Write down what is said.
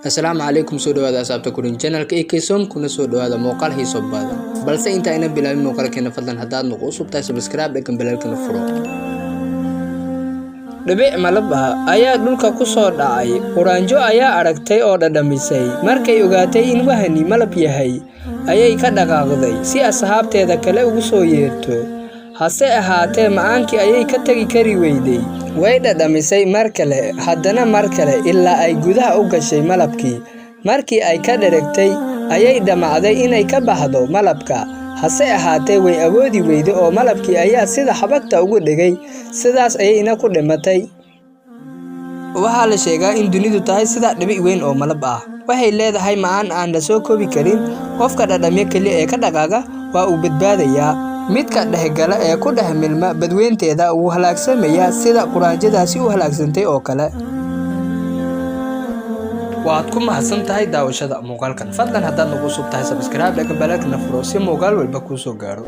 السلام عليكم سو dhawaada asxaabta kurin channelka Ekesom kuna soo dhawaada muuqaal xiiso badan balse inta ayna bilaabin muuqaalkeena fadlan hadaad nagu cusub tahay subscribe dhagan belalkana furo dhibic malab ayaa dhulka ku soo dhacay quraanjo ayaa aragtay oo dhadhamisay markay ogaatay in wahani malab yahay ayay ka dhaqaaqday si asxaabteeda kale ugu soo yeerto hase ahaatee macaankii ayay ka tagi kari weyday way dhadhamisay mar kale haddana mar kale ilaa ay gudaha u gashay malabkii markii ay ka dheregtay ayay dhamacday inay ka baxdo malabka hase ahaatee way awoodi weyday oo malabkii ayaa sida xabagta ugu dhigay sidaas ayayna ku dhimatay waxaa la sheegaa in dunidu tahay sida dhibic weyn oo malab ah waxay leedahay macaan aan la soo koobi karin qofka dhadhamiya kaliya ee ka dhaqaaqa waa uu badbaadayaa midka dhexgala ee ku dhex milma badweynteeda uu halaagsamaya sida quraanjadaasi u halaagsantay oo kale waad ku mahadsan tahay daawashada muuqaalkan fadlan hadaad nagu cusub tahay subscribe dhagan belalkana furo si muuqaal walba ku soo gaaro